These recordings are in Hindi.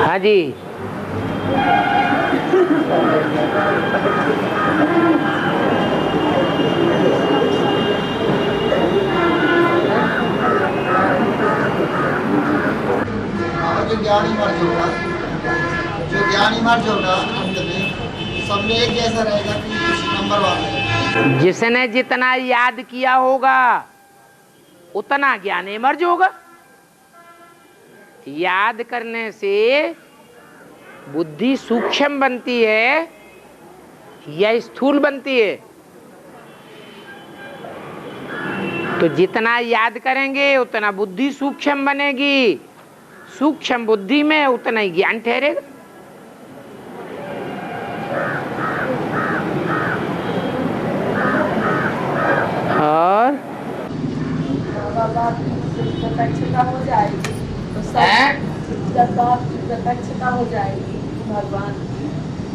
हाँ जी। जो ज्ञानी मर्ज होगा, जो ज्ञानी मर्ज होगा अंत में सब में एक जैसा रहेगा कि नंबर वन। जिसने जितना याद किया होगा उतना ज्ञान इमर्ज होगा। याद करने से बुद्धि सूक्ष्म बनती है या स्थूल बनती है? तो जितना याद करेंगे उतना बुद्धि सूक्ष्म बनेगी, सूक्ष्म बुद्धि में उतना ही ज्ञान ठहरेगा। और प्रत्यक्षता हो जाएगी तो सब, जब बाप की प्रत्यक्षता हो जाएगी भगवान,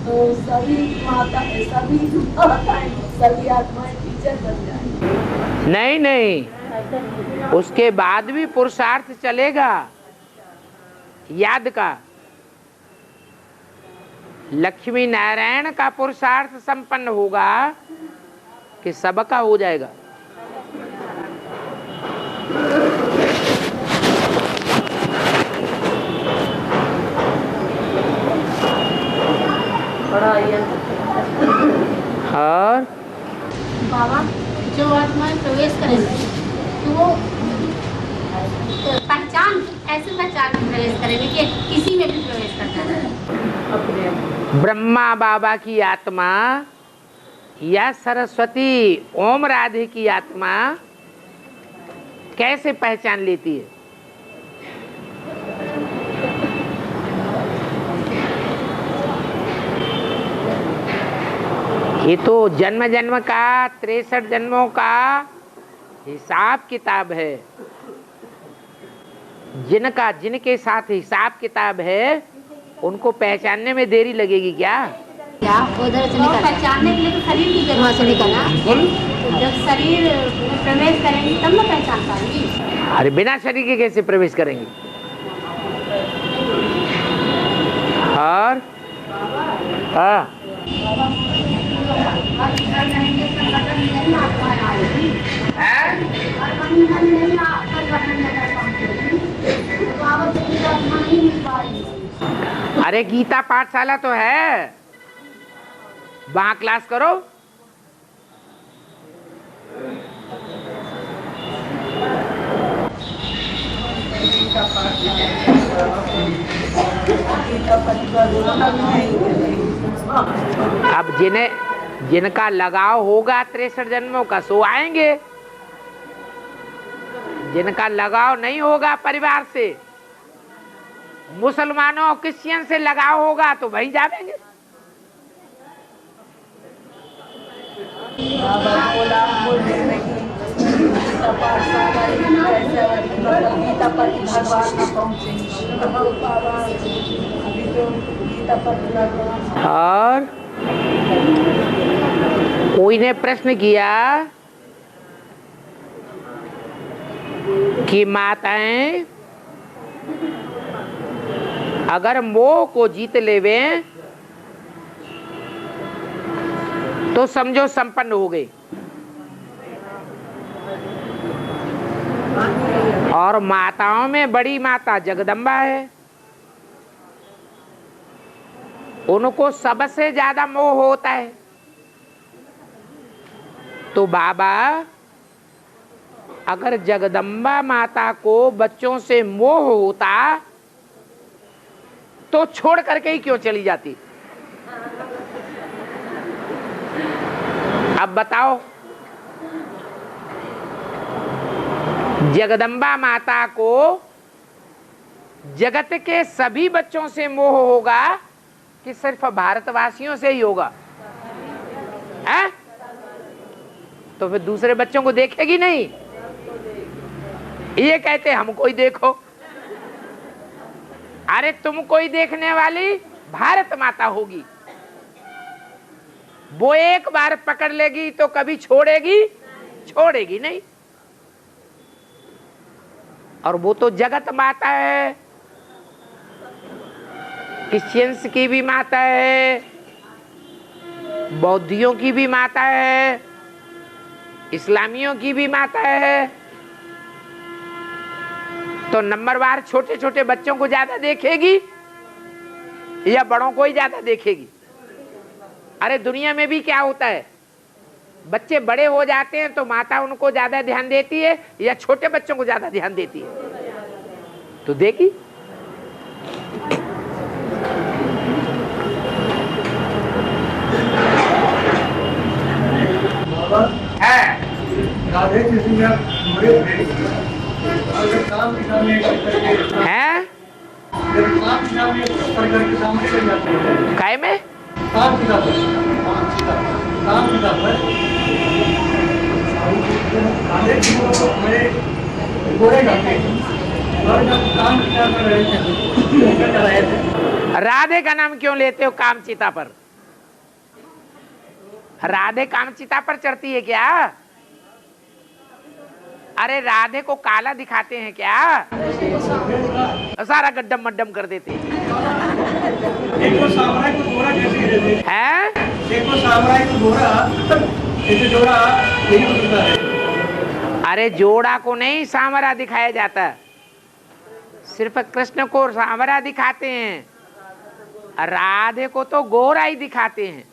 तो सभी माताएं, सभी माताएं, सभी आत्माएं टीचर बन जाएंगी। नहीं नहीं, उसके बाद भी पुरुषार्थ चलेगा याद का। लक्ष्मी नारायण का पुरुषार्थ संपन्न होगा कि सबका हो जाएगा। और बाबा जो आत्माएं प्रवेश करेंगे तो वो पहचान ऐसे पहचान में प्रवेश करेंगे कि किसी में भी प्रवेश करता है। ब्रह्मा बाबा की आत्मा या सरस्वती ओम राधे की आत्मा कैसे पहचान लेती है? ये तो जन्म जन्म का 63 जन्मों का हिसाब किताब है। जिनके साथ हिसाब किताब है उनको पहचानने में देरी लगेगी क्या? क्या उधर से पहचानने के लिए तो शरीर की जरूरत से निकलना। जब शरीर में प्रवेश करेंगे तब ना पहचान पाएंगी। अरे बिना शरीर के कैसे प्रवेश करेंगे? और अरे गीता पाठशाला तो है, वहां क्लास करो। अब जिनका लगाव होगा 63 जन्मों का सो आएंगे, जिनका लगाव नहीं होगा परिवार से, मुसलमानों क्रिश्चियन से लगाव होगा तो वही जाएंगे। और कोई ने प्रश्न किया कि माताएं अगर मोह को जीत लेवे तो समझो संपन्न हो गई, और माताओं में बड़ी माता जगदम्बा है, उनको सबसे ज्यादा मोह होता है। तो बाबा अगर जगदम्बा माता को बच्चों से मोह होता तो छोड़ करके ही क्यों चली जाती? अब बताओ, जगदम्बा माता को जगत के सभी बच्चों से मोह होगा कि सिर्फ भारतवासियों से ही होगा? है? तो फिर दूसरे बच्चों को देखेगी नहीं? ये कहते हमको ही देखो। अरे तुमको ही देखने वाली भारत माता होगी, वो एक बार पकड़ लेगी तो कभी छोड़ेगी नहीं। और वो तो जगत माता है, क्रिश्चियंस की भी माता है, बौद्धियों की भी माता है, इस्लामियों की भी माता है। तो नंबरवार छोटे छोटे बच्चों को ज्यादा देखेगी या बड़ों को ही ज्यादा देखेगी? अरे दुनिया में भी क्या होता है, बच्चे बड़े हो जाते हैं तो माता उनको ज्यादा ध्यान देती है या छोटे बच्चों को ज्यादा ध्यान देती है? तो देखी है काय में राधे का नाम क्यों लेते हो कामचिता पर? राधे कामचिता पर चढ़ती है क्या? अरे राधे को काला दिखाते हैं क्या? सारा गड्ढम मड्डम कर देते हैं। देखो सामराय को गोरा कैसे रहते हैं? देखो सामराय को गोरा ऐसे जोड़ा यही होता है। अरे जोड़ा को नहीं सामरा दिखाया जाता, सिर्फ कृष्ण को सामरा दिखाते हैं, राधे को तो गोरा ही दिखाते हैं।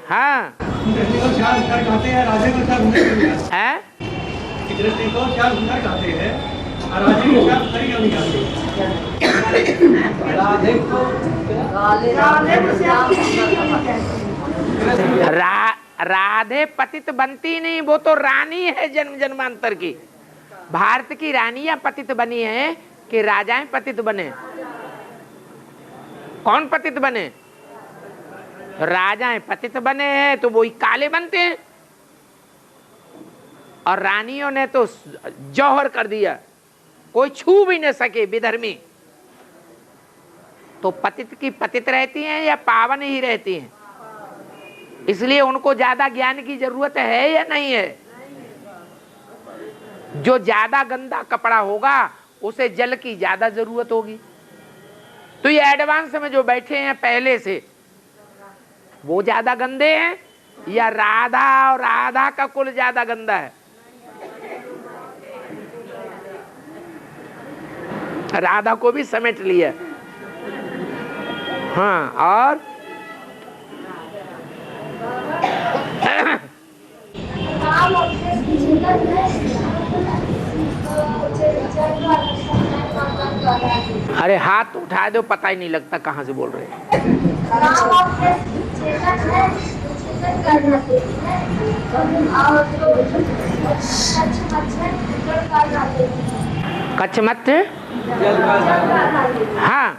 हाँ कृष्ण को श्याम सुंदर कहते हैं, राधे को श्याम सुंदर है? कृष्ण को श्याम सुंदर कहते हैं और राधे को श्याम सुंदर क्यों नहीं कहते? राधे को राधे पतित बनती नहीं, वो तो रानी है जन्म जन्मांतर की। भारत की रानियां पतित बनी है कि राजाएं पतित बने? कौन पतित बने? राजाएं पतित बने हैं तो वो ही काले बनते हैं, और रानियों ने तो जौहर कर दिया, कोई छू भी न सके विधर्मी। तो पतित की पतित रहती हैं या पावन ही रहती हैं? इसलिए उनको ज्यादा ज्ञान की जरूरत है या नहीं है? जो ज्यादा गंदा कपड़ा होगा उसे जल की ज्यादा जरूरत होगी। तो ये एडवांस में जो बैठे हैं पहले से, वो ज्यादा गंदे हैं या राधा और राधा का कुल ज्यादा गंदा है? राधा को भी समेट लिया। हाँ, और अरे हाथ उठा दो, पता ही नहीं लगता कहाँ से बोल रहे हैं। कच्छ मत, हाँ,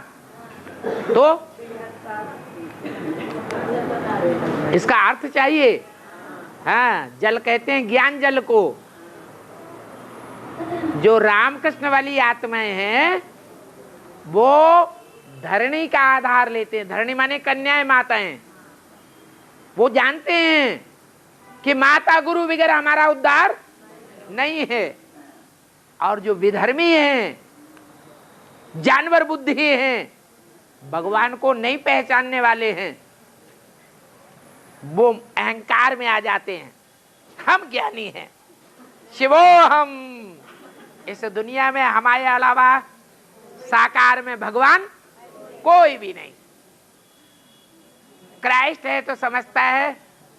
तो इसका अर्थ चाहिए। हाँ, जल कहते हैं ज्ञान जल को। जो रामकृष्ण वाली आत्माएं हैं वो धरणी का आधार लेते हैं। धरणी माने कन्याएं, माताएं। वो जानते हैं कि माता गुरु बगैर हमारा उद्धार नहीं है। और जो विधर्मी हैं, जानवर बुद्धि हैं, भगवान को नहीं पहचानने वाले हैं, वो अहंकार में आ जाते हैं। हम ज्ञानी हैं, शिवो हम। इस दुनिया में हमारे अलावा साकार में भगवान कोई भी नहीं। क्राइस्ट है तो समझता है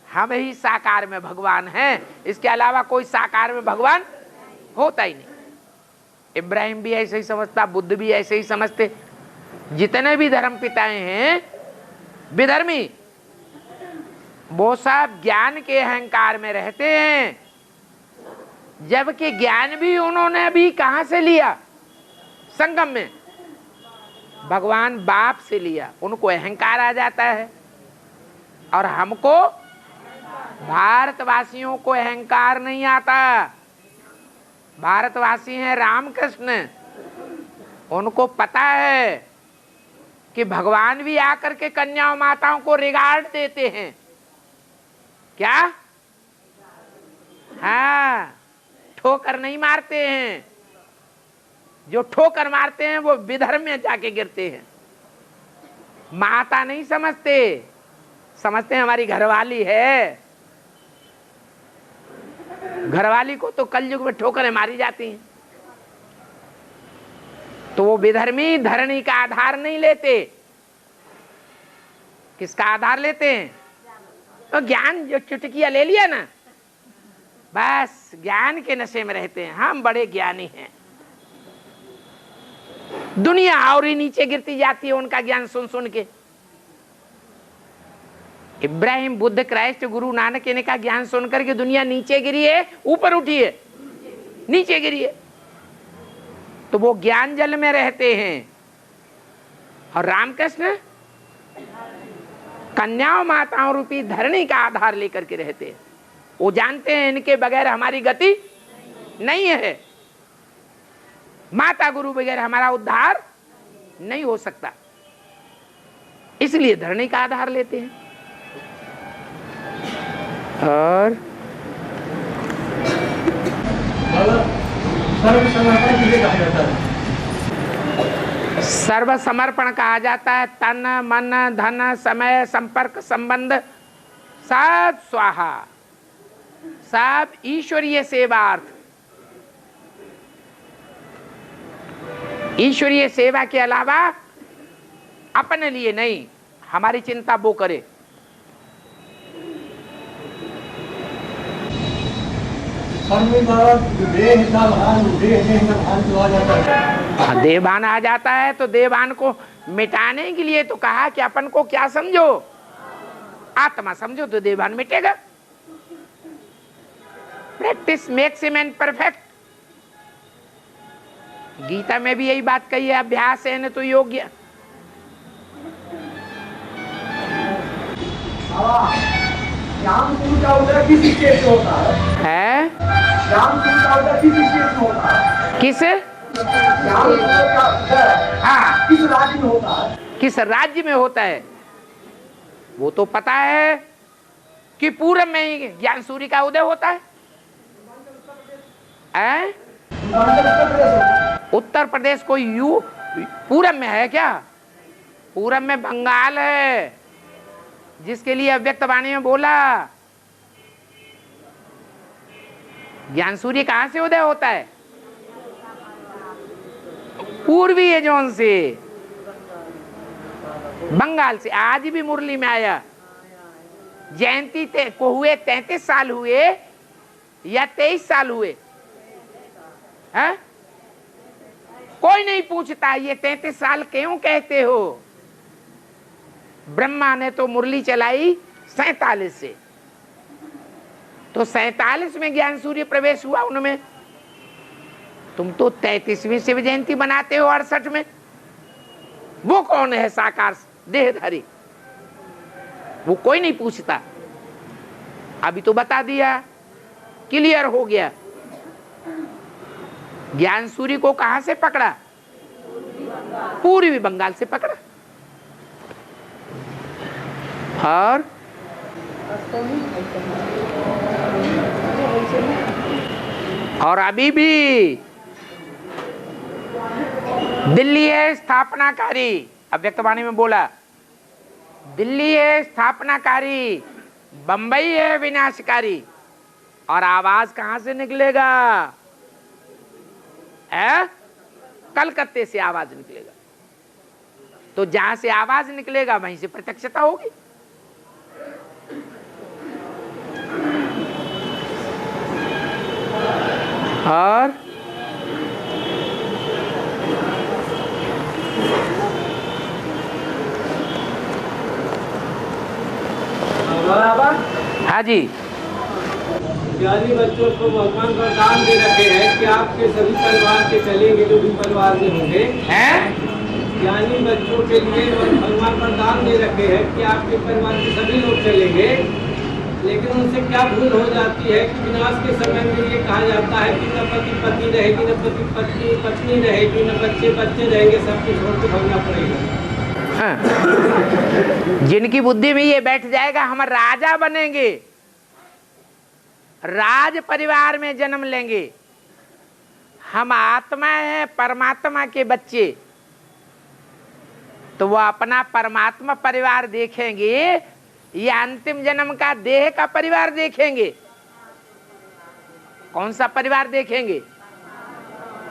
हम ही साकार में भगवान हैं, इसके अलावा कोई साकार में भगवान होता ही नहीं। इब्राहिम भी ऐसे ही समझता, बुद्ध भी ऐसे ही समझते। जितने भी धर्म पिताएं हैं विधर्मी, वो सब ज्ञान के अहंकार में रहते हैं, जबकि ज्ञान भी उन्होंने भी कहां से लिया? संगम में भगवान बाप से लिया। उनको अहंकार आ जाता है, और हमको भारतवासियों को अहंकार नहीं आता। भारतवासी हैं रामकृष्ण, उनको पता है कि भगवान भी आकर के कन्याओं माताओं को रिगार्ड देते हैं। क्या? हाँ, ठोकर नहीं मारते हैं। जो ठोकर मारते हैं वो विधर्म में जाके गिरते हैं। माता नहीं समझते, समझते हैं हमारी घरवाली है। घरवाली को तो कलयुग में ठोकरें मारी जाती हैं। तो वो विधर्मी धरणी का आधार नहीं लेते। किसका आधार लेते हैं? तो ज्ञान, जो चुटकिया ले लिया ना, बस ज्ञान के नशे में रहते हैं। हम बड़े ज्ञानी हैं। दुनिया और ही नीचे गिरती जाती है उनका ज्ञान सुन सुन के। इब्राहिम, बुद्ध, क्राइस्ट, गुरु नानक इनका ज्ञान सुनकर के दुनिया नीचे गिरी है, ऊपर उठी है? नीचे गिरी है। तो वो ज्ञान जल में रहते हैं। और रामकृष्ण कन्याओं माताओं रूपी धरणी का आधार लेकर के रहते हैं। वो जानते हैं इनके बगैर हमारी गति नहीं है। माता गुरु बगैर हमारा उद्धार नहीं हो सकता, इसलिए धरणी का आधार लेते हैं। और सर्वसमर्पण किसे कहा जाता है? सर्व समर्पण कहा जाता है तन, मन, धन, समय, संपर्क, संबंध सब स्वाहा, सब ईश्वरीय सेवार्थ। ईश्वरीय सेवा के अलावा अपने लिए नहीं, हमारी चिंता वो करे। देवान आ जाता है तो देवान को मिटाने के लिए तो कहा कि अपन को क्या समझो? आत्मा समझो तो देवान मिटेगा। Practice makes a man perfect. Gita में भी यही बात कही है, अभ्यास है न तो योग्य। ज्ञान गुरु का उदय किस स्टेज में होता है? ज्ञान गुरु का उदय किस स्टेज में होता है? किस? ज्ञान गुरु का उदय हाँ, किस राज्य में होता है? किस राज्य में होता है? वो तो पता है कि पूरब में ही ज्ञान सूर्य का उदय होता है। उत्तर प्रदेश कोई यू पूरब में है क्या? पूरब में बंगाल है, जिसके लिए अव्यक्त वाणी में बोला। ज्ञान सूर्य कहां से उदय होता है? पूर्वी है जोन से, बंगाल से। आज भी मुरली में आया। जयंती को हुए 33 साल हुए या 23 साल हुए है? कोई नहीं पूछता ये 33 साल क्यों कहते हो। ब्रह्मा ने तो मुरली चलाई 47 से, तो 47 में ज्ञान सूर्य प्रवेश हुआ उनमें। तुम तो 33वीं शिव जयंती बनाते हो 68 में। वो कौन है साकार देहधारी? वो कोई नहीं पूछता। अभी तो बता दिया, क्लियर हो गया। ज्ञान सूर्य को कहां से पकड़ा? पूर्वी बंगाल से पकड़ा। और अभी भी दिल्ली है स्थापनाकारी। अव्यक्तवाणी में बोला, दिल्ली है स्थापनाकारी, बंबई है विनाशकारी। और आवाज कहां से निकलेगा? कलकत्ते से आवाज निकलेगा। तो जहां से आवाज निकलेगा वहीं से प्रत्यक्षता होगी। और हाँ जी, ज्ञानी बच्चों को भगवान वरदान दे रखे हैं कि आपके सभी परिवार के चलेंगे जो भी परिवार में होंगे। ज्ञानी बच्चों के लिए भगवान वरदान दे रखे हैं कि आपके परिवार के सभी लोग चलेंगे, लेकिन उनसे क्या भूल हो जाती है कि विनाश के समय में ये कहा जाता है कि न पति पत्नी रहेगी, न पति पत्नी पत्नी रहेगी, न बच्चे बच्चे रहेंगे, सबको छोड़ के भागना पड़ेगा। जिनकी बुद्धि में ये बैठ जाएगा हम राजा बनेंगे, राज परिवार में जन्म लेंगे, हम आत्मा हैं, परमात्मा के बच्चे, तो वो अपना परमात्मा परिवार देखेंगे या अंतिम जन्म का देह का परिवार देखेंगे? कौन सा परिवार देखेंगे?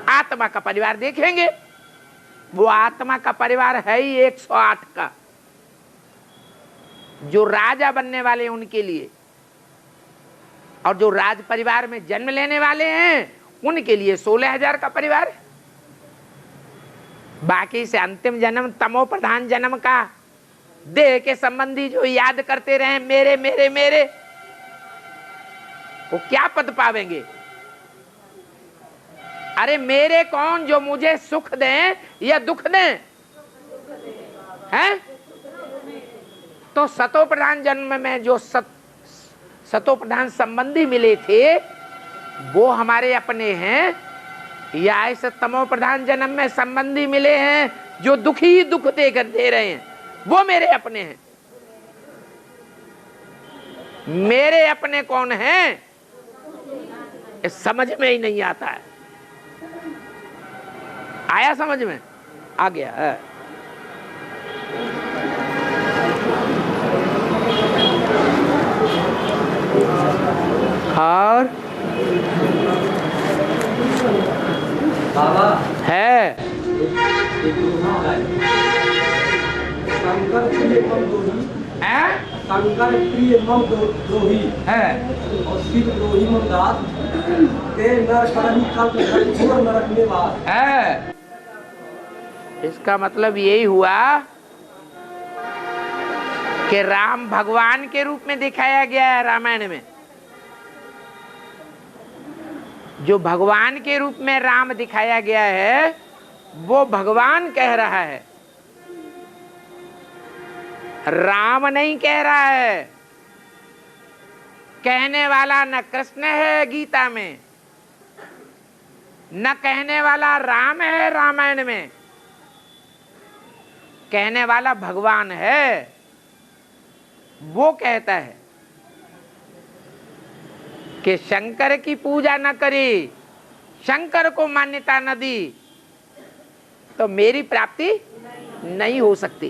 आत्मा का परिवार देखेंगे। वो आत्मा का परिवार है ही 108 का, जो राजा बनने वाले उनके लिए, और जो राज परिवार में जन्म लेने वाले हैं उनके लिए 16,000 का परिवार है। बाकी से अंतिम जन्म तमो प्रधान जन्म का देह के संबंधी जो याद करते रहे मेरे मेरे मेरे, वो क्या पद पावेंगे? अरे मेरे कौन जो मुझे सुख दें या दुख दें? हैं? तो सतो प्रधान जन्म में जो सतो प्रधान संबंधी मिले थे वो हमारे अपने हैं, या इस तमो प्रधान जन्म में संबंधी मिले हैं जो दुखी ही दुख देकर दे रहे हैं, वो मेरे अपने हैं? मेरे अपने कौन हैं? समझ में ही नहीं आता है। आया समझ में? आ गया है। और बाबा है शंकर प्रिय मम द्रोही, शंकर प्रिय मम द्रोही है और शिव द्रोही मम दास, ते नर करही कल्प घोर नरक में वास। है। इसका मतलब यही हुआ कि राम भगवान के रूप में दिखाया गया है रामायण में। जो भगवान के रूप में राम दिखाया गया है वो भगवान कह रहा है, राम नहीं कह रहा है। कहने वाला न कृष्ण है गीता में, न कहने वाला राम है रामायण में, कहने वाला भगवान है। वो कहता है कि शंकर की पूजा न करी, शंकर को मान्यता न दी तो मेरी प्राप्ति नहीं हो सकती।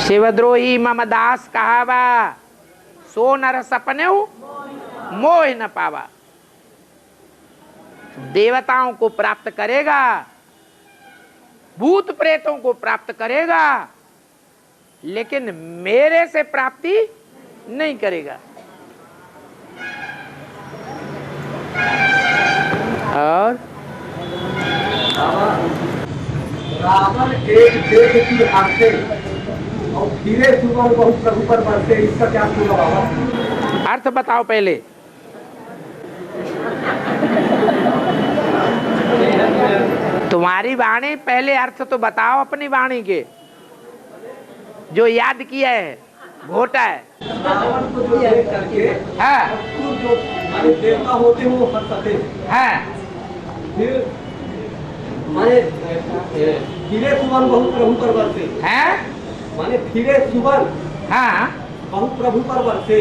शिवद्रोही मम दास कहावा, सो नर सपने मोह न पावा। देवताओं को प्राप्त करेगा, भूत प्रेतों को प्राप्त करेगा, लेकिन मेरे से प्राप्ति नहीं करेगा। और रावण एक देश की आंखें और फिरे सुबह बहुत प्रभु पर बरसे, इसका क्या पूरा बाबा? अर्थ बताओ पहले। तुम्हारी वाणी पहले अर्थ तो बताओ अपनी वाणी के, जो याद किया है घोटा है। रावण को जो देख करके जो माने देवता होते हैं वो हंसते हैं। फिर माने फिरे सुबह बहुत प्रभु पर बरसे, माने फिरे सुबह बहुत प्रभु पर बरसे,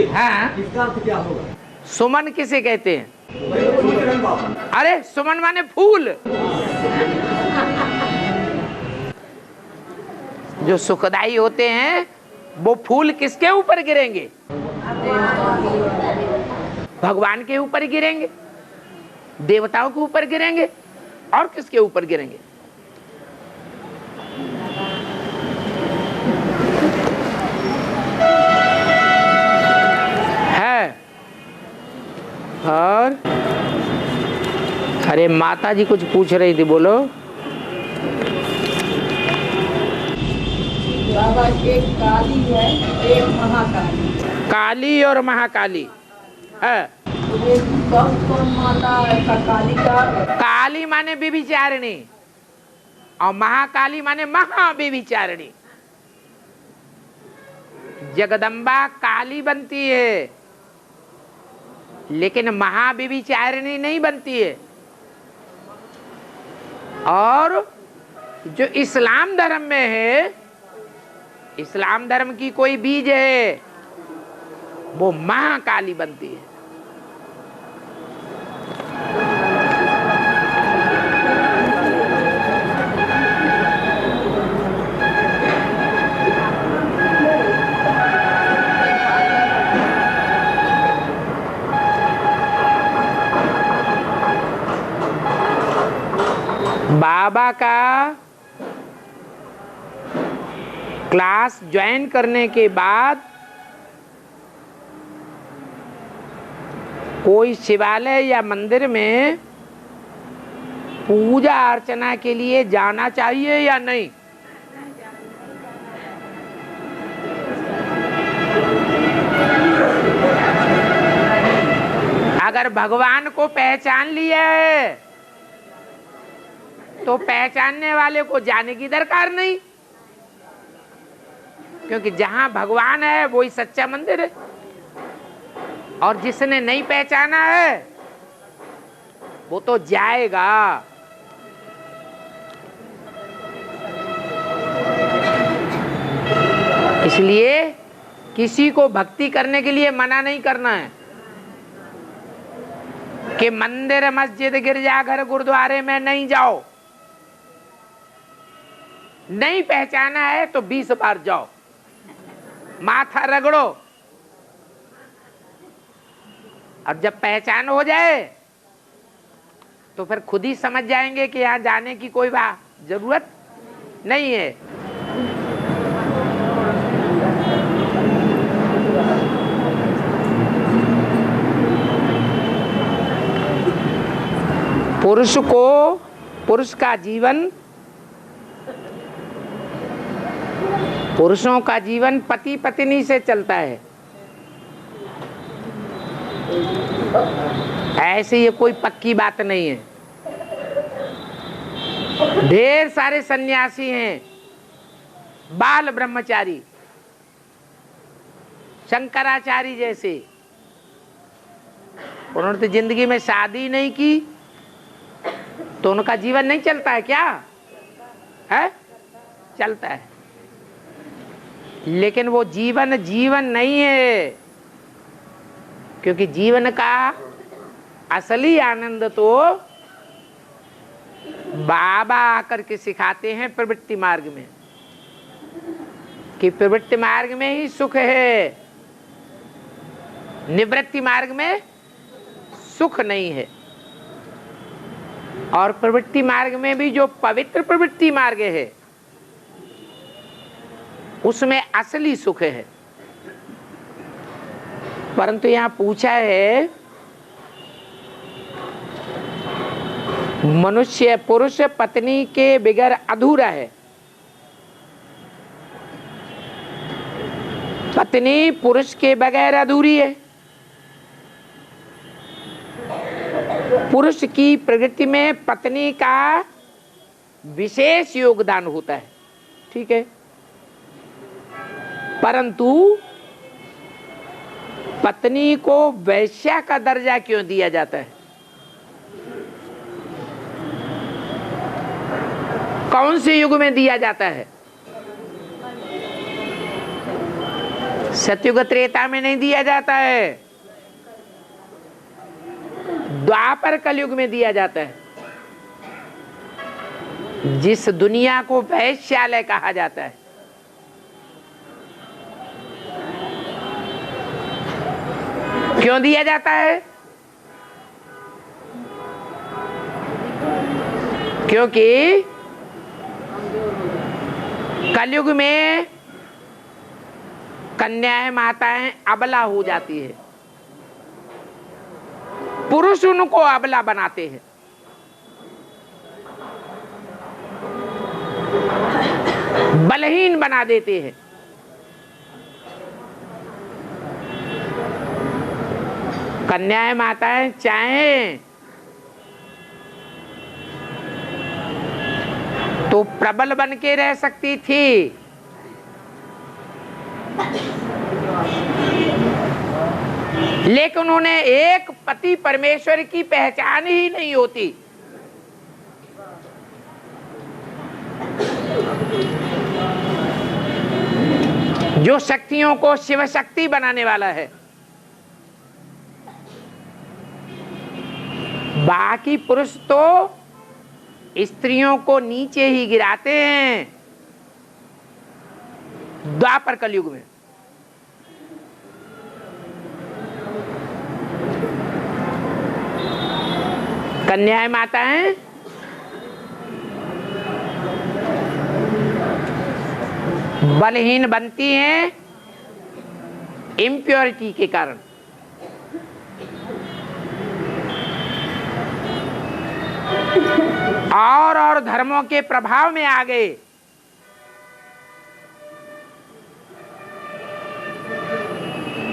इसका अर्थ क्या होगा? सुमन किसे कहते हैं? बाबा अरे सुमन माने फूल। जो सुखदाई होते हैं वो फूल किसके ऊपर गिरेंगे? भगवान के ऊपर गिरेंगे, देवताओं के ऊपर गिरेंगे, और किसके ऊपर गिरेंगे? है। और अरे माता जी कुछ पूछ रही थी, बोलो। बाबा एक काली है, एक महाकाली। काली और महाकाली है। कौन माता है काली का? काली माने व्यभिचारिणी और महाकाली माने महाव्यभिचारिणी। जगदम्बा काली बनती है लेकिन महाव्यभिचारिणी नहीं बनती है। और जो इस्लाम धर्म में है, इस्लाम धर्म की कोई बीज है वो महाकाली बनती है। बाबा का क्लास ज्वाइन करने के बाद कोई शिवालय या मंदिर में पूजा अर्चना के लिए जाना चाहिए या नहीं? अगर भगवान को पहचान लिया है तो पहचानने वाले को जाने की दरकार नहीं, क्योंकि जहां भगवान है वही सच्चा मंदिर है। और जिसने नहीं पहचाना है वो तो जाएगा। इसलिए किसी को भक्ति करने के लिए मना नहीं करना है कि मंदिर मस्जिद गिरजाघर गुरुद्वारे में नहीं जाओ। नहीं पहचाना है तो 20 बार जाओ, माथा रगड़ो, और जब पहचान हो जाए तो फिर खुद ही समझ जाएंगे कि यहाँ जाने की कोई जरूरत नहीं है। पुरुष का जीवन, पुरुषों का जीवन पति पत्नी से चलता है। ऐसे ये कोई पक्की बात नहीं है। ढेर सारे सन्यासी हैं, बाल ब्रह्मचारी, शंकराचार्य जैसे, उन्होंने तो जिंदगी में शादी नहीं की तो उनका जीवन नहीं चलता है क्या? है, चलता है। लेकिन वो जीवन जीवन नहीं है, क्योंकि जीवन का असली आनंद तो बाबा आकर के सिखाते हैं प्रवृत्ति मार्ग में, कि प्रवृत्ति मार्ग में ही सुख है, निवृत्ति मार्ग में सुख नहीं है। और प्रवृत्ति मार्ग में भी जो पवित्र प्रवृत्ति मार्ग है उसमें असली सुख है। परंतु यहाँ पूछा है, मनुष्य पुरुष पत्नी के बगैर अधूरा है। पत्नी पुरुष के बगैर अधूरी है। पुरुष की प्रगति में पत्नी का विशेष योगदान होता है, ठीक है, परंतु पत्नी को वैश्या का दर्जा क्यों दिया जाता है? कौन से युग में दिया जाता है? सतयुग त्रेता में नहीं दिया जाता है, द्वापर कलयुग में दिया जाता है, जिस दुनिया को वैश्यालय कहा जाता है। क्यों दिया जाता है? क्योंकि कलयुग में कन्याएं माताएं अबला हो जाती है, पुरुष उनको अबला बनाते हैं। बलहीन बना देते हैं। कन्याएं माताएं चाहें तो प्रबल बन के रह सकती थी, लेकिन उन्हें एक पति परमेश्वर की पहचान ही नहीं होती। जो शक्तियों को शिव शक्ति बनाने वाला है, बाकी पुरुष तो स्त्रियों को नीचे ही गिराते हैं द्वापर कलयुग में। कन्याएं माताएं बलहीन बनती हैं इम्प्योरिटी के कारण। और धर्मों के प्रभाव में आ गए।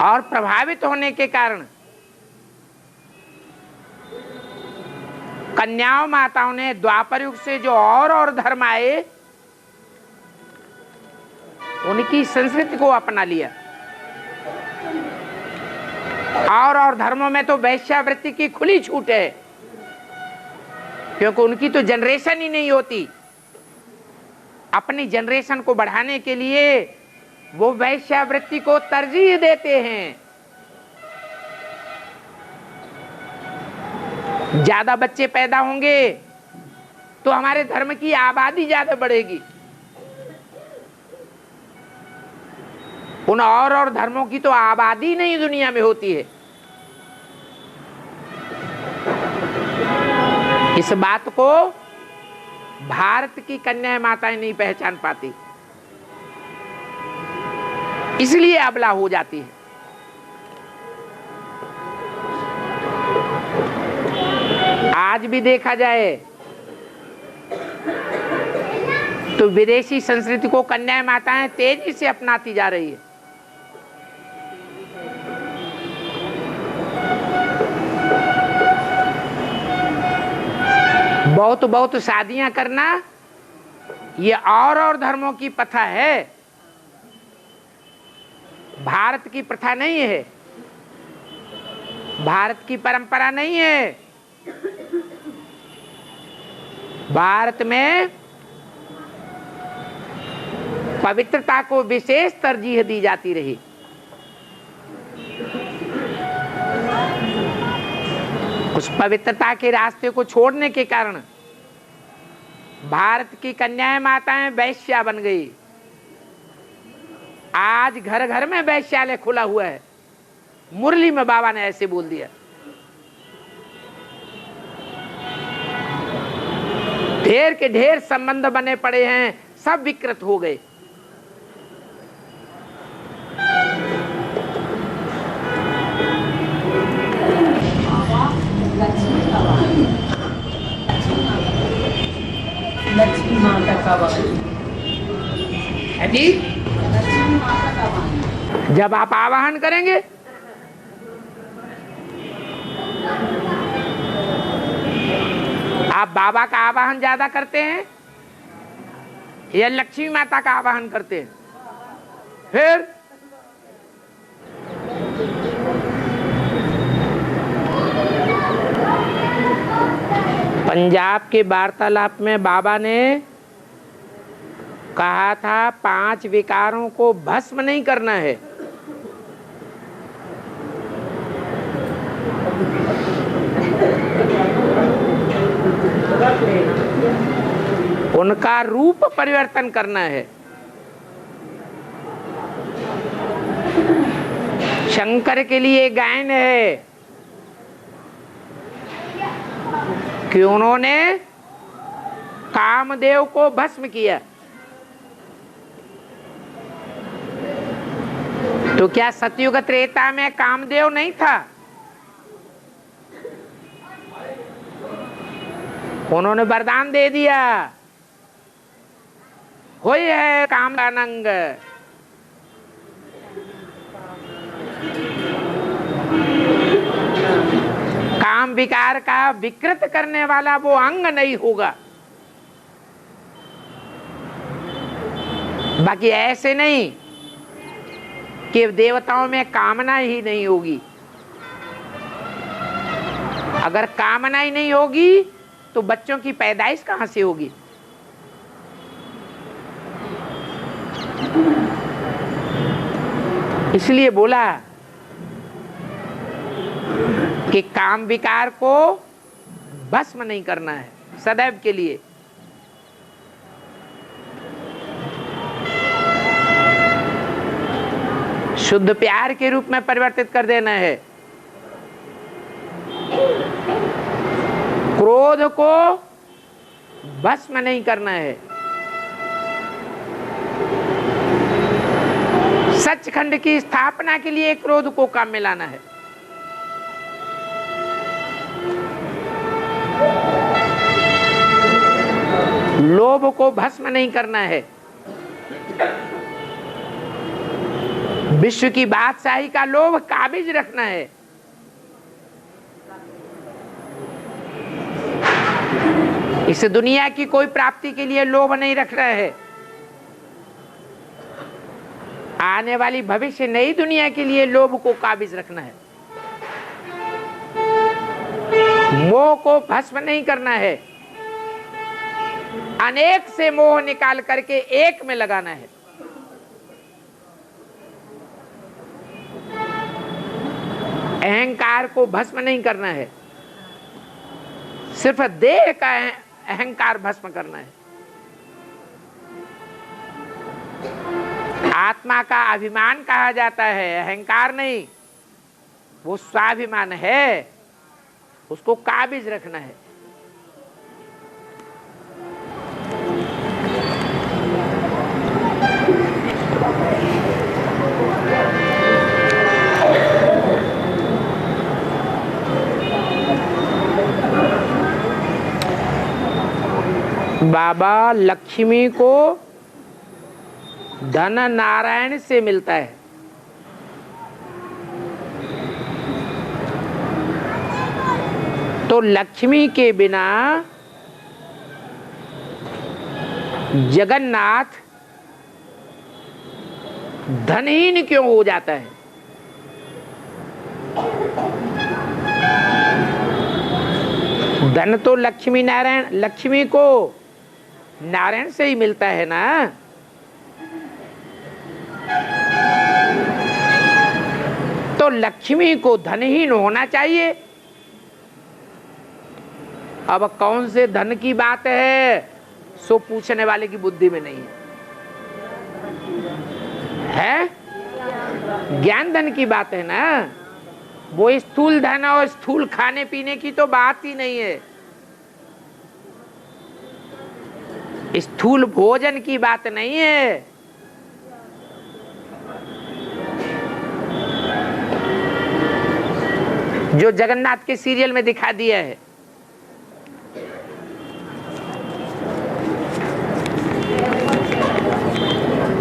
और प्रभावित होने के कारण कन्याओं माताओं ने द्वापर युग से जो और धर्म आए उनकी संस्कृति को अपना लिया। और धर्मों में तो वैश्यावृत्ति की खुली छूट है, क्योंकि उनकी तो जनरेशन ही नहीं होती। अपनी जनरेशन को बढ़ाने के लिए वो वैश्यावृत्ति को तरजीह देते हैं। ज्यादा बच्चे पैदा होंगे तो हमारे धर्म की आबादी ज्यादा बढ़ेगी। उन और धर्मों की तो आबादी नहीं दुनिया में होती है। इस बात को भारत की कन्या माताएं नहीं पहचान पाती, इसलिए अबला हो जाती है। आज भी देखा जाए तो विदेशी संस्कृति को कन्या माताएं तेजी से अपनाती जा रही है। बहुत शादियां करना ये और धर्मों की प्रथा है, भारत की प्रथा नहीं है, भारत की परंपरा नहीं है। भारत में पवित्रता को विशेष तरजीह दी जाती रही। उस पवित्रता के रास्ते को छोड़ने के कारण भारत की कन्याएं माताएं वैश्या बन गई। आज घर घर में वैश्यालय खुला हुआ है। मुरली में बाबा ने ऐसे बोल दिया। ढेर के ढेर संबंध बने पड़े हैं, सब विकृत हो गए। लक्ष्मी माता का वाहन है जी। लक्ष्मी माता का वाहन जब आप आवाहन करेंगे आप बाबा का आवाहन ज्यादा करते हैं या लक्ष्मी माता का आवाहन करते हैं? फिर पंजाब के वार्तालाप में बाबा ने कहा था 5 विकारों को भस्म नहीं करना है। उनका रूप परिवर्तन करना है। शंकर के लिए गायन है कि उन्होंने कामदेव को भस्म किया। तो क्या सतयुग त्रेता में कामदेव नहीं था? उन्होंने वरदान दे दिया, होय है कामानंग। काम विकार का विकृत करने वाला वो अंग नहीं होगा। बाकी ऐसे नहीं कि देवताओं में कामना ही नहीं होगी। अगर कामना ही नहीं होगी तो बच्चों की पैदाइश कहां से होगी? इसलिए बोला कि काम विकार को भस्म नहीं करना है सदैव के लिए। शुद्ध प्यार के रूप में परिवर्तित कर देना है। क्रोध को भस्म नहीं करना है। सचखंड की स्थापना के लिए क्रोध को काम में लाना है। लोभ को भस्म नहीं करना है। विश्व की बादशाही का लोभ काबिज रखना है। इस दुनिया की कोई प्राप्ति के लिए लोभ नहीं रखना है। आने वाली भविष्य नई दुनिया के लिए लोभ को काबिज रखना है। मोह को भस्म नहीं करना है। अनेक से मोह निकाल करके एक में लगाना है। अहंकार को भस्म नहीं करना है। सिर्फ देह का अहंकार भस्म करना है। आत्मा का अभिमान कहा जाता है, अहंकार नहीं, वो स्वाभिमान है, उसको काबिज रखना है। बाबा लक्ष्मी को धन नारायण से मिलता है। तो लक्ष्मी के बिना जगन्नाथ धनहीन क्यों हो जाता है? धन तो लक्ष्मी नारायण, लक्ष्मी को नारायण से ही मिलता है ना। तो लक्ष्मी को धनहीन होना चाहिए। अब कौन से धन की बात है सो पूछने वाले की बुद्धि में नहीं है, ज्ञान धन की बात है ना। वो स्थूल धन और स्थूल खाने पीने की तो बात ही नहीं है। स्थूल भोजन की बात नहीं है। जो जगन्नाथ के सीरियल में दिखा दिया है,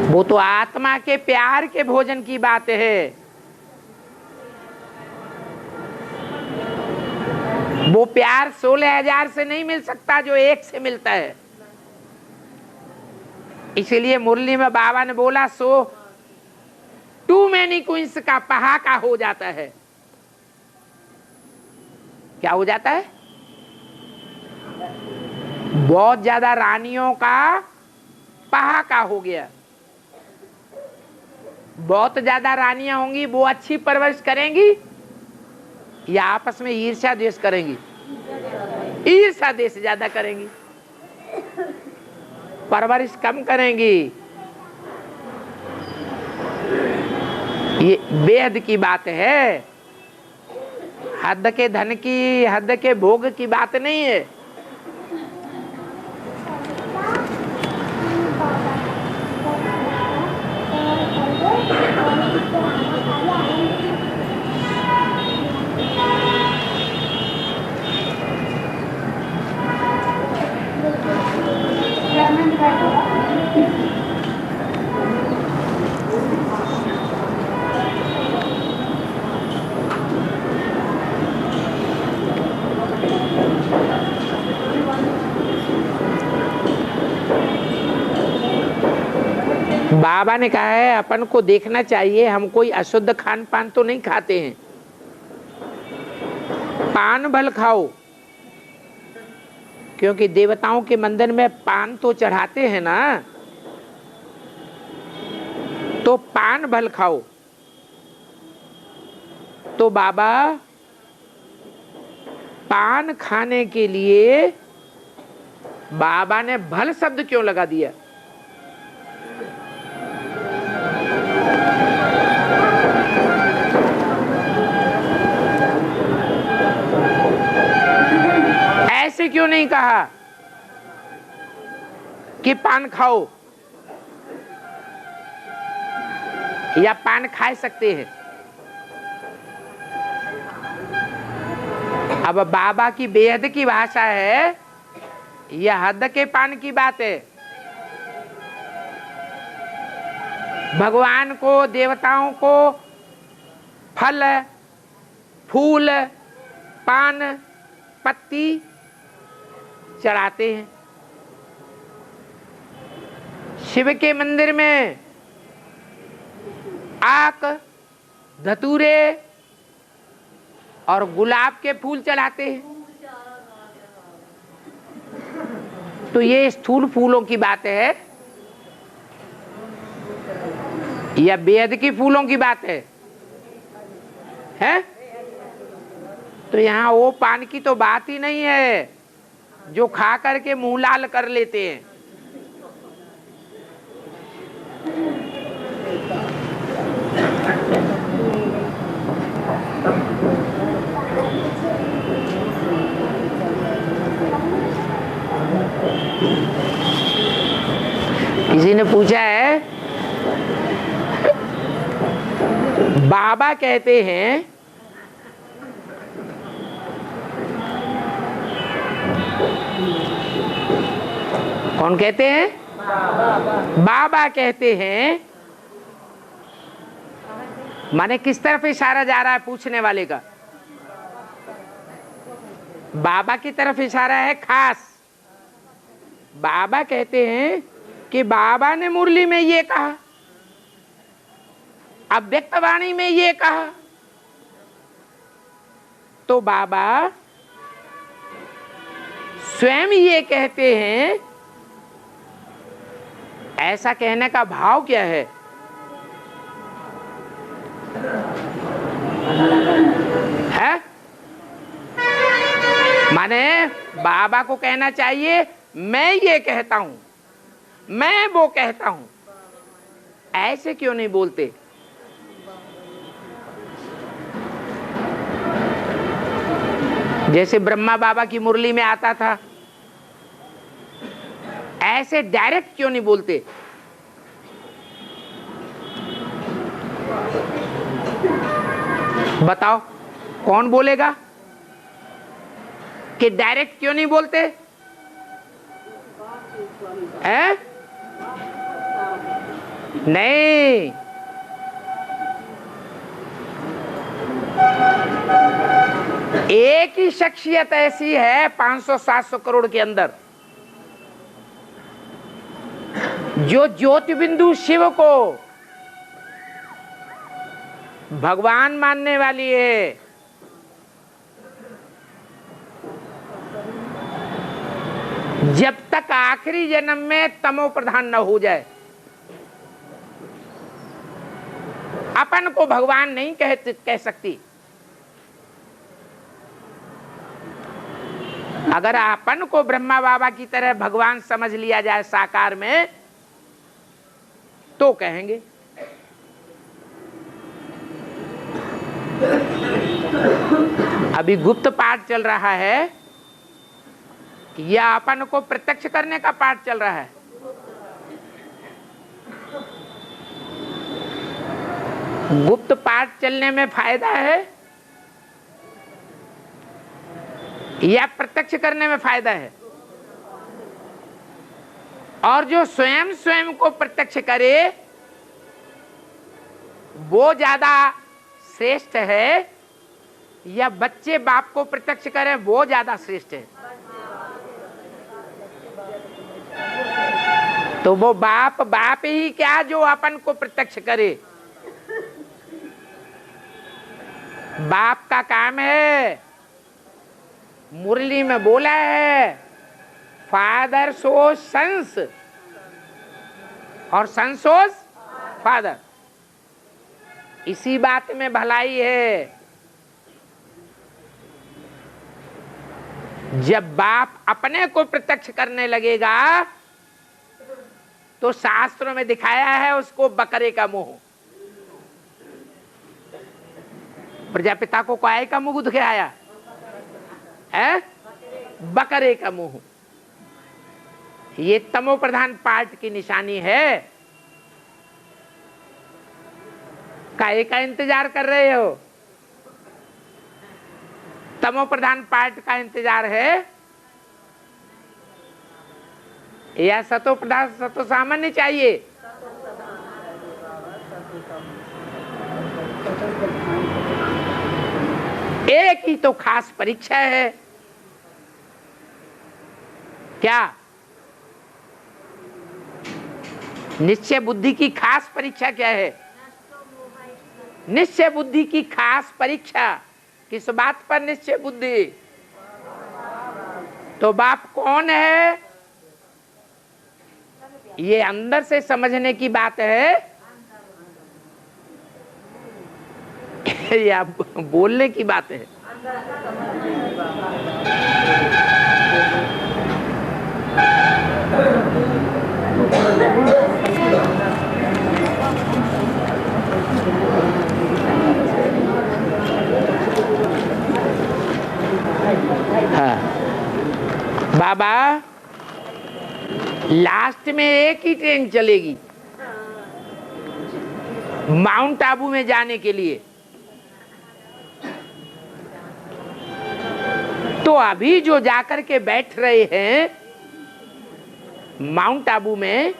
वो तो आत्मा के प्यार के भोजन की बात है। वो प्यार 16,000 से नहीं मिल सकता जो एक से मिलता है। इसीलिए मुरली में बाबा ने बोला सो टू मैनी क्वींस का पहाका हो जाता है। क्या हो जाता है? बहुत ज्यादा रानियों का पहाका हो गया। बहुत ज्यादा रानियां होंगी, वो अच्छी परवरिश करेंगी या आपस में ईर्ष्या द्वेष करेंगी? ईर्ष्या द्वेष ज्यादा करेंगी, परवरिश कम करेंगी। ये बेहद की बात है, हद के धन की, हद के भोग की बात नहीं है। बाबा ने कहा है अपन को देखना चाहिए, हम कोई अशुद्ध खान पान तो नहीं खाते हैं। पान भल खाओ, क्योंकि देवताओं के मंदिर में पान तो चढ़ाते हैं ना, तो पान भल खाओ। तो बाबा पान खाने के लिए बाबा ने भल शब्द क्यों लगा दिया? ऐसे क्यों नहीं कहा कि पान खाओ या पान खा सकते हैं? अब बाबा की बेहद की भाषा है, यह हद के पान की बात है। भगवान को, देवताओं को फल, फूल, पान, पत्ती चढ़ाते हैं। शिव के मंदिर में आक, धतूरे और गुलाब के फूल चढ़ाते हैं। तो ये स्थूल फूलों की बात है या बेहद की फूलों की बात है? तो यहाँ वो पान की तो बात ही नहीं है जो खा करके मुंह लाल कर लेते हैं। किसी ने पूछा है, बाबा कहते हैं कौन कहते हैं? बाबा कहते हैं। माने किस तरफ इशारा जा रहा है पूछने वाले का? बाबा की तरफ इशारा है खास। बाबा कहते हैं कि बाबा ने मुरली में ये कहा, अव्यक्त वाणी में ये कहा, तो बाबा स्वयं ये कहते हैं। ऐसा कहने का भाव क्या है? माने बाबा को कहना चाहिए मैं ये कहता हूं, मैं वो कहता हूं। ऐसे क्यों नहीं बोलते? जैसे ब्रह्मा बाबा की मुरली में आता था, ऐसे डायरेक्ट क्यों नहीं बोलते? बताओ कौन बोलेगा कि डायरेक्ट क्यों नहीं बोलते हैं? नहीं, एक ही शख्सियत ऐसी है 500-700 करोड़ के अंदर जो ज्योति बिंदु शिव को भगवान मानने वाली है। जब तक आखिरी जन्म में तमो प्रधान न हो जाए, अपन को भगवान नहीं कह सकती। अगर अपन को ब्रह्मा बाबा की तरह भगवान समझ लिया जाए साकार में, तो कहेंगे। अभी गुप्त पाठ चल रहा है या अपन को प्रत्यक्ष करने का पाठ चल रहा है? गुप्त पाठ चलने में फायदा है या प्रत्यक्ष करने में फायदा है? और जो स्वयं को प्रत्यक्ष करे वो ज्यादा श्रेष्ठ है या बच्चे बाप को प्रत्यक्ष करें वो ज्यादा श्रेष्ठ है? तो वो बाप ही क्या जो अपन को प्रत्यक्ष करे। बाप का काम है, मुरली में बोला है, फादर सोज सन्स और सन सोज फादर। इसी बात में भलाई है। जब बाप अपने को प्रत्यक्ष करने लगेगा तो शास्त्रों में दिखाया है उसको बकरे का मुंह। प्रजापिता को काय का मुंह दिखाया है? बकरे का मुंह। ये तमो प्रधान पार्ट की निशानी है। काय का इंतजार कर रहे हो? तमो प्रधान पार्ट का इंतजार है या सतो प्रधान सतो सामान्य चाहिए? एक ही तो खास परीक्षा है। क्या? निश्चय बुद्धि की खास परीक्षा क्या है? निश्चय बुद्धि की खास परीक्षा किस बात पर निश्चय बुद्धि? तो बाप कौन है ये अंदर से समझने की बात है या बोलने की बात है? हाँ बाबा, लास्ट में एक ही ट्रेन चलेगी माउंट आबू में जाने के लिए। तो अभी जो जाकर के बैठ रहे हैं माउंट आबू में,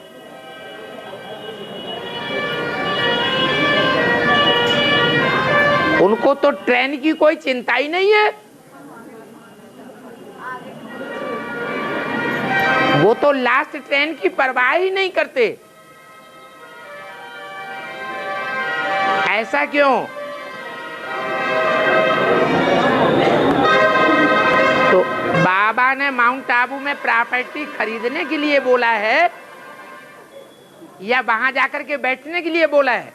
उनको तो ट्रेन की कोई चिंता ही नहीं है। वो तो लास्ट ट्रेन की परवाह ही नहीं करते। ऐसा क्यों? तो बाबा ने माउंट आबू में प्रॉपर्टी खरीदने के लिए बोला है या वहां जाकर के बैठने के लिए बोला है?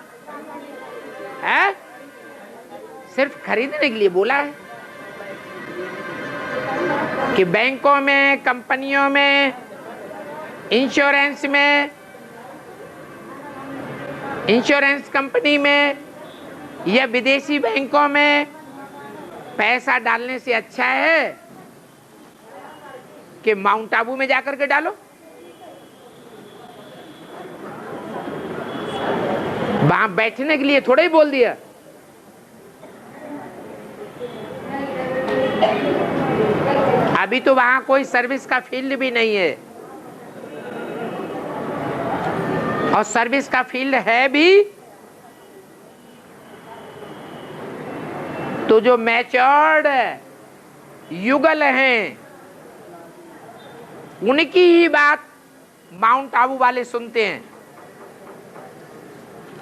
हैं? सिर्फ खरीदने के लिए बोला है कि बैंकों में, कंपनियों में, इंश्योरेंस में, इंश्योरेंस कंपनी में या विदेशी बैंकों में पैसा डालने से अच्छा है कि माउंट आबू में जाकर के डालो। वहां बैठने के लिए थोड़ा ही बोल दिया। अभी तो वहां कोई सर्विस का फील्ड भी नहीं है, और सर्विस का फील्ड है भी तो जो मैच्योर्ड युगल हैं उनकी ही बात माउंट आबू वाले सुनते हैं।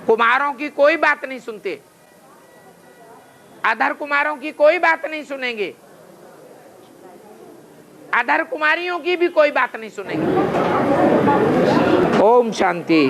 कुमारों की कोई बात नहीं सुनते, अधर कुमारों की कोई बात नहीं सुनेंगे, अधर कुमारियों की भी कोई बात नहीं सुनेंगे। ओम शांति।